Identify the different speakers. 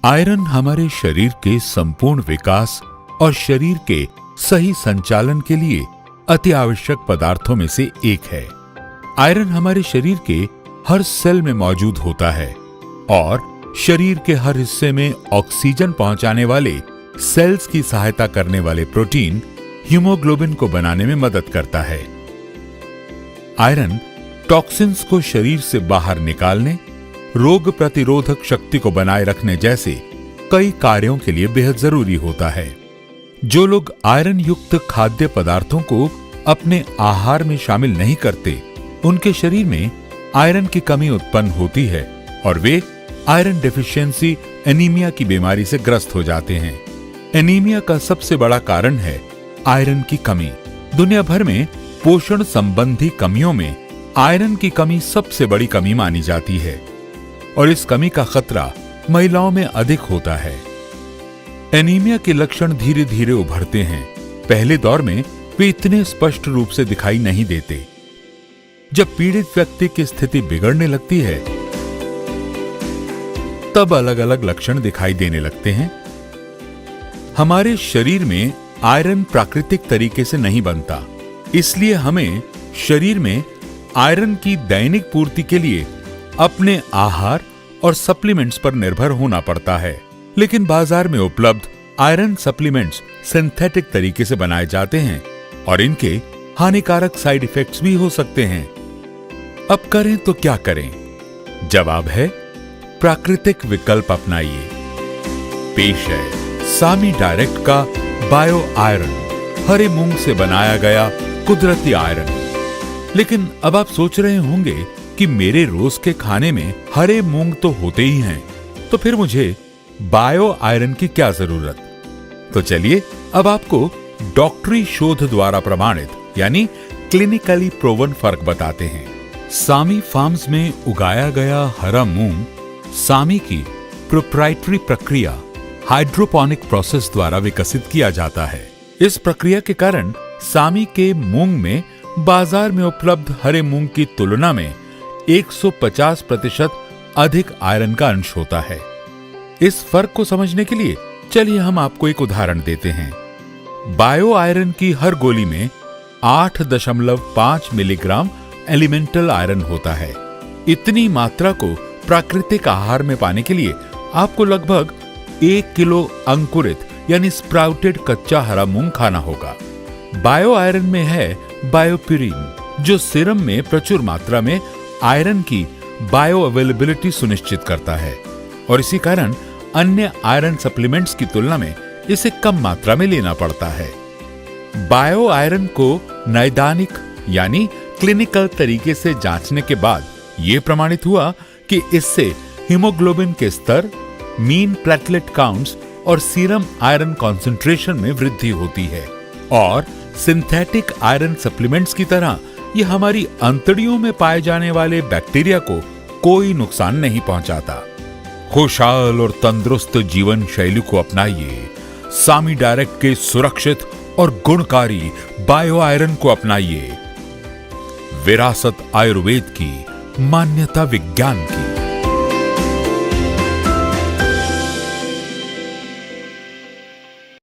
Speaker 1: Iron हमारे शरीर के संपूर्ण विकास और शरीर के सही संचालन के लिए अति आवश्यक पदार्थों में से एक है। आयरन हमारे शरीर के हर सेल में मौजूद होता है और शरीर के हर हिस्से में ऑक्सीजन पहुंचाने वाले सेल्स की सहायता करने वाले प्रोटीन हीमोग्लोबिन को बनाने में मदद करता है। आयरन टॉक्सिन्स को शरीर से बाहर निकालने, रोग प्रतिरोधक शक्ति को बनाए रखने जैसे कई कार्यों के लिए बेहद जरूरी होता है। जो लोग आयरन युक्त खाद्य पदार्थों को अपने आहार में शामिल नहीं करते, उनके शरीर में आयरन की कमी उत्पन्न होती है और वे आयरन डेफिशिएंसी एनीमिया की बीमारी से ग्रस्त हो जाते हैं। एनीमिया का सबसे बड़ा कारण है आयरन की कमी। दुनिया भर में पोषण संबंधी कमियों में आयरन की कमी सबसे बड़ी कमी मानी जाती है और इस कमी का खतरा महिलाओं में अधिक होता है। एनीमिया के लक्षण धीरे धीरे उभरते हैं। पहले दौर में वे इतने स्पष्ट रूप से दिखाई नहीं देते। जब पीड़ित व्यक्ति की स्थिति बिगड़ने लगती है, तब अलग अलग लक्षण दिखाई देने लगते हैं। हमारे शरीर में आयरन प्राकृतिक तरीके से नहीं बनता, इसलिए हमें शरीर में आयरन की दैनिक पूर्ति के लिए अपने आहार और सप्लीमेंट्स पर निर्भर होना पड़ता है। लेकिन बाजार में उपलब्ध आयरन सप्लीमेंट्स सिंथेटिक तरीके से बनाए जाते हैं और इनके हानिकारक साइड इफेक्ट्स भी हो सकते हैं। अब करें तो क्या करें? जवाब है प्राकृतिक विकल्प अपनाइए। पेश है सामी डायरेक्ट का बायो आयरन, हरे मूंग से बनाया गया कुदरती आयरन। लेकिन अब आप सोच रहे होंगे कि मेरे रोज के खाने में हरे मूंग तो होते ही हैं, तो फिर मुझे बायो आयरन की क्या जरूरत? तो चलिए अब आपको डॉक्टरी शोध द्वारा प्रमाणित यानी क्लिनिकली प्रूवन फर्क बताते हैं। सामी फार्म्स में उगाया गया हरा मूंग सामी की प्रोप्राइटरी प्रक्रिया हाइड्रोपोनिक प्रोसेस द्वारा विकसित किया जाता है। इस प्रक्रिया के कारण सामी के मूंग में बाजार में उपलब्ध हरे मूंग की तुलना में 150% अधिक आयरन का अंश होता है। इस फर्क को समझने के लिए चलिए हम आपको एक उदाहरण देते हैं। बायो आयरन की हर गोली में 8.5 मिलीग्राम एलिमेंटल आयरन होता है। इतनी मात्रा को प्राकृतिक आहार में पाने के लिए आपको लगभग 1 किलो अंकुरित यानी स्प्राउटेड कच्चा हरा मूंग खाना होगा। बायो आयरन में है बायोपिरिन, जो सीरम में प्रचुर मात्रा में आयरन की बायो अवेलेबिलिटी सुनिश्चित करता है और इसी कारण अन्य आयरन सप्लीमेंट्स की तुलना में इसे कम मात्रा में लेना पड़ता है। बायो आयरन को नैदानिक यानी क्लिनिकल तरीके से जांचने के बाद यह प्रमाणित हुआ कि इससे हीमोग्लोबिन के स्तर, मीन प्लेटलेट काउंट्स और सीरम आयरन कॉन्सेंट्रेशन में वृद्धि होती है और सिंथेटिक आयरन सप्लीमेंट्स की तरह यह हमारी अंतड़ियों में पाए जाने वाले बैक्टीरिया को कोई नुकसान नहीं पहुंचाता। खुशहाल और तंदुरुस्त जीवन शैली को अपनाइए। सामी डायरेक्ट के सुरक्षित और गुणकारी बायो आयरन को अपनाइए। विरासत आयुर्वेद की, मान्यता विज्ञान की।